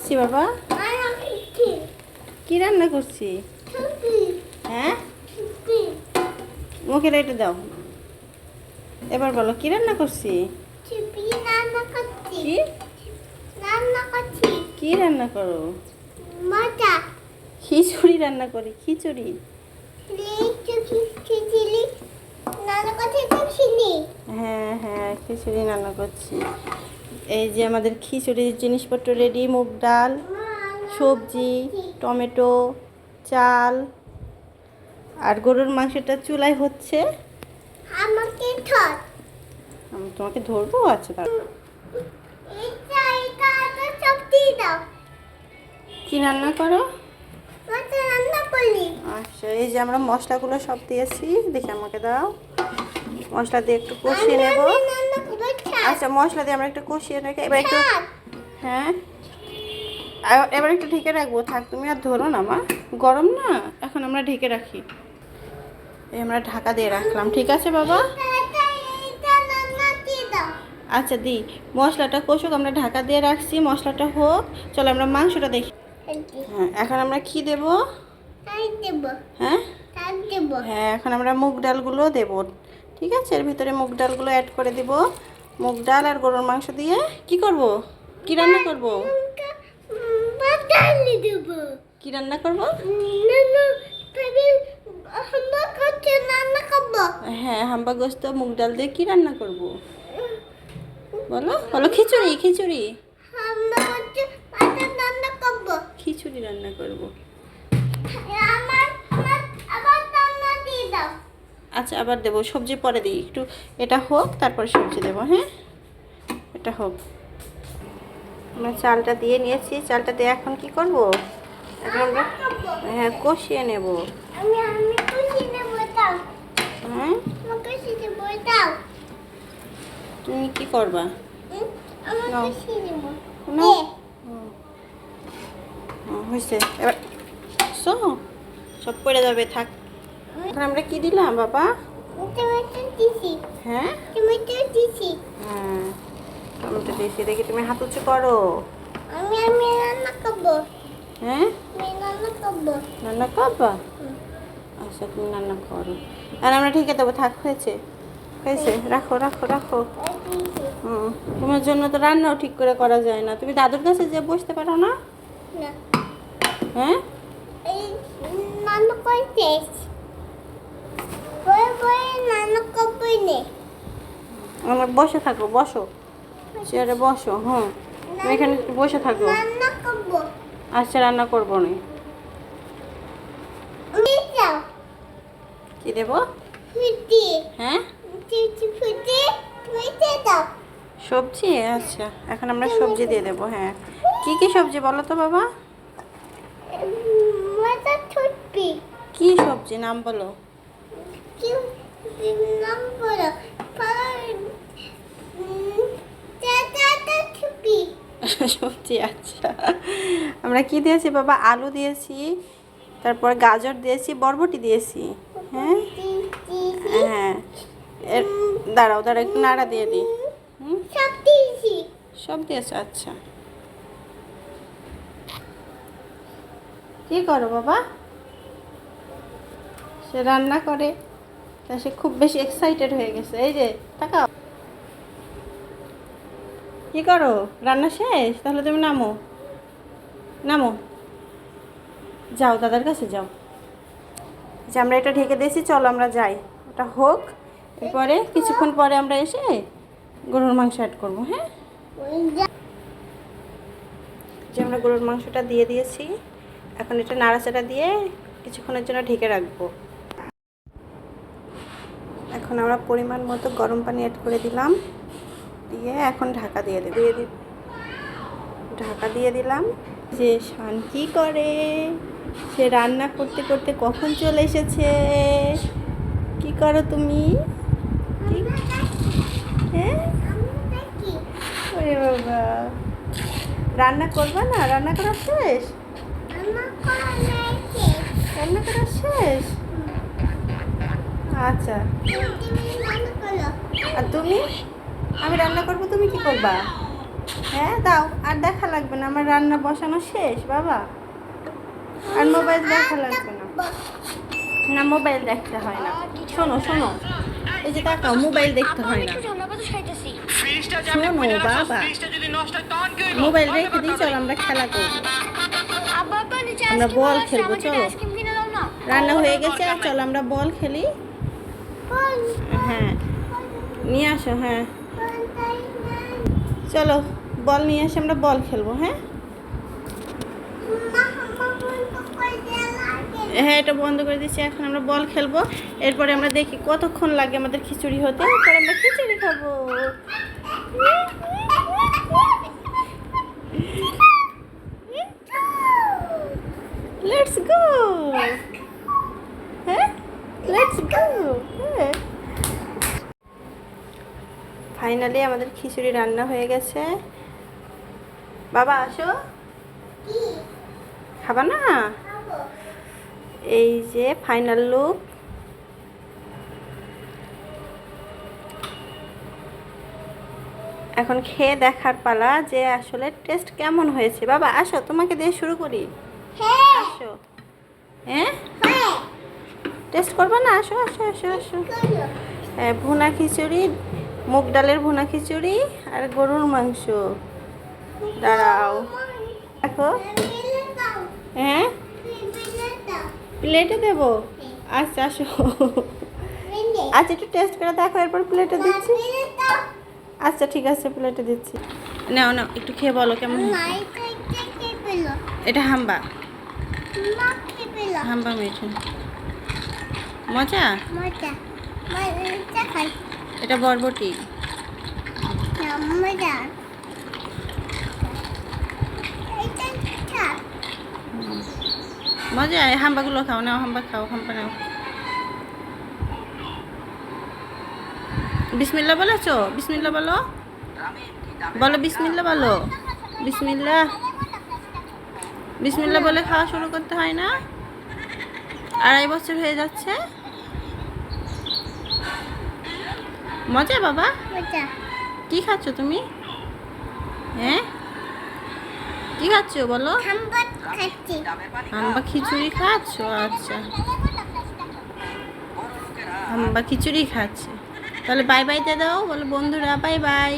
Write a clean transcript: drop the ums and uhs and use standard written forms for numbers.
করছি বাবা? কি রান্না করছি? হ্যাঁ, মুখে এটা দাও। এবার বলো কি রান্না করছি? কি কি রান্না করো? খিচুড়ি রান্না করি। খিচুড়ি? হ্যাঁ হ্যাঁ, খিচুড়ি রান্না করছি। এই যে আমাদের খিচুড়ির জিনিসপত্র রেডি: মুগ ডাল, সবজি, টমেটো, চাল, আর গরুর মাংসটা চুলায় হচ্ছে। আমি তোমাকে ধরবো? আচ্ছা, তার কি রান্না করো? আচ্ছা, এই যে আমরা মশলাগুলো সব দিয়েছি। দেখে আমাকে দাও। মশলা দিয়ে একটু কষিয়ে নেব। আচ্ছা, মশলা দিয়ে আমরা একটু কষিয়ে রেখে এবার একটু, হ্যাঁ এবার একটু ঢেকে রাখবো। থাক, তুমি আর ধরো না মা, গরম না এখন, আমরা ঢেকে রাখি। এই আমরা ঢাকা দিয়ে রাখলাম। ঠিক আছে বাবা? আচ্ছা দি, মশলাটা কষুক, আমরা ঢাকা দিয়ে রাখছি, মশলাটা হোক। চলো আমরা মাংসটা দেখি। হ্যাঁ, এখন আমরা কি দেব? হ্যাঁ হ্যাঁ, এখন আমরা মুগ ডালগুলো দেব। ঠিক আছে, এর ভিতরে মুগ ডালগুলো অ্যাড করে দিব। মুগ ডাল আর গরুর মাংস দিয়ে কি করব? কি রান্না করব? কি রান্না করব? হ্যাঁ, হাম্বা গোস্ত মুগ ডাল দিয়ে কি রান্না করব? বলো বলো। খিচুড়ি খিচুড়ি খিচুড়ি রান্না করব। আচ্ছা, আবার দেবো। সবজি পরে দিই, একটু এটা হোক, তারপরে সবজি দেবো। হ্যাঁ, এটা হোক। আমরা চালটা দিয়ে নিয়েছি। চালটা দিয়ে এখন কি করব? এখন আমরা হ্যাঁ কষিয়ে নেব। হ্যাঁ, তুমি কি করবা? হয়েছে, এবার সব পড়ে যাবে। থাক। এখন আমরা কি দিলাম বাবা? হ্যাঁ হ্যাঁ, টমেটো দিয়েছি। দেখি, তুমি হাত উঁচু করো। হ্যাঁ, রান্না করবা? আচ্ছা, তুমি রান্না করো আর আমরা ঢেকে দেবো। থাক, হয়েছে হয়েছে, রাখো রাখো রাখো। তোমার জন্য তো রান্নাও ঠিক করে করা যায় না। তুমি দাদুর কাছে যে বসতে পারো না? হ্যাঁ, আমার বসে থাকো, বসো, চেয়ারে বসো। হুম, তুমি এখানে বসে থাকো। আচ্ছা, রান্না করবো না। কি দেবো? হ্যাঁ, সবজি। আচ্ছা, এখন আমরা সবজি দিয়ে দেবো। হ্যাঁ, কি কি সবজি বলো তো বাবা? কি সবজি নাম বলো? সবজি। আচ্ছা, আমরা কি দিয়েছি বাবা? আলু দিয়েছি, তারপর গাজর দিয়েছি, বরবটি দিয়েছি। হ্যাঁ হ্যাঁ, দাঁড়াও দাঁড়াও, একটু নাড়া দিয়ে দিই। সব দিয়েছো? আচ্ছা, কি করো বাবা? সে রান্না করে, তা সে খুব বেশি এক্সাইটেড হয়ে গেছে। এই যে তাকাও, কি করো? রান্না শেষ? তাহলে তুমি নামো, নামো, যাও দাদার কাছে যাও। যে আমরা এটা ঢেকে দিয়েছি, চলো আমরা যাই, ওটা হোক। এরপরে কিছুক্ষণ পরে আমরা এসে গরুর মাংস অ্যাড করবো। হ্যাঁ, যে আমরা গরুর মাংসটা দিয়ে দিয়েছি, এখন এটা নাড়াচাড়া দিয়ে কিছুক্ষণের জন্য ঢেকে রাখবো। এখন আমরা পরিমাণ মতো গরম পানি অ্যাড করে দিলাম, দিয়ে এখন ঢাকা দিয়ে দেব। ঢাকা দিয়ে দিলাম। যে শান্তি করে, সে রান্না করতে করতে কখন চলে এসেছে। কি করো তুমি? হ্যাঁ, ওরে বাবা, রান্না করবা না? রান্না করা শেষ? রান্না করা শেষ? আচ্ছা, আর তুমি? আমি রান্না করবো, তুমি কি করবা? হ্যাঁ দাও, আর দেখা লাগবে না, আমার রান্না বসানো শেষ বাবা। আর মোবাইল দেখা লাগবে না। না মোবাইল দেখতে হয় না। শোনো শোনো, এই যে তাকাও, মোবাইল দেখতে হয় না। শোনো বাবা, মোবাইল রেখে দিই, চল আমরা খেলা করবো, আমরা বল খেলবো। চলো, রান্না হয়ে গেছে, আর চলো আমরা বল খেলি। হ্যাঁ নিয়ে আসো, হ্যাঁ চলো বল নিয়ে আসে, আমরা বল খেলবো। হ্যাঁ হ্যাঁ এটা বন্ধ করে দিচ্ছি, এখন আমরা বল খেলবো। এরপরে আমরা দেখি কতক্ষণ লাগে আমাদের খিচুড়ি হতে, এরপরে আমরা খিচুড়ি খাবো। লেটস গো, হ্যাঁ লেটস গো। হ্যাঁ ফাইনালি আমাদের খিচুড়ি রান্না হয়ে গেছে। বাবা আসো, খাবা না? এই যে ফাইনাল লুক। এখন খেয়ে দেখার পালা যে আসলে টেস্ট কেমন হয়েছে। বাবা আসো, তোমাকে দিয়ে শুরু করি। আসো, হ্যাঁ টেস্ট করবে না? আসো আসো আসো আসো। ভুনা খিচুড়ি, মুগ ডালের ভুনা খিচুড়ি আর গরুর মাংস। দাঁড়াও দেখো, হ্যাঁ প্লেটে দেবো। আচ্ছা আসো, আচ্ছা একটু টেস্ট করে দেখো, এরপর প্লেটে দিচ্ছি। আচ্ছা ঠিক আছে, প্লেটে দিচ্ছি। নাও নাও, একটু খেয়ে বলো কেমন। এটা হাম্বা, হাম্বা মিঠে, মজা। এটা বরবটি, মজা। এই হাম্বাগুলো খাও, নাও হাম্বা খাও, হাম্বা নাও। বিসমিল্লাহ বলেছো? বিসমিল্লাহ বলো, বলো বিসমিল্লাহ বলো। বিসমিল্লাহ, বিসমিল্লাহ বলে খাওয়া শুরু করতে হয় না? 2.5 বছর হয়ে যাচ্ছে। মজা বাবা? কি খাচ্ছ তুমি? হ্যাঁ কি খাচ্ছ বলো? হাম্বা খিচুড়ি খাচ্ছ? আচ্ছা হাম্বা খিচুড়ি খাচ্ছে। তাহলে বাই বাই দিয়ে দাও, বলো বন্ধুরা বাই বাই।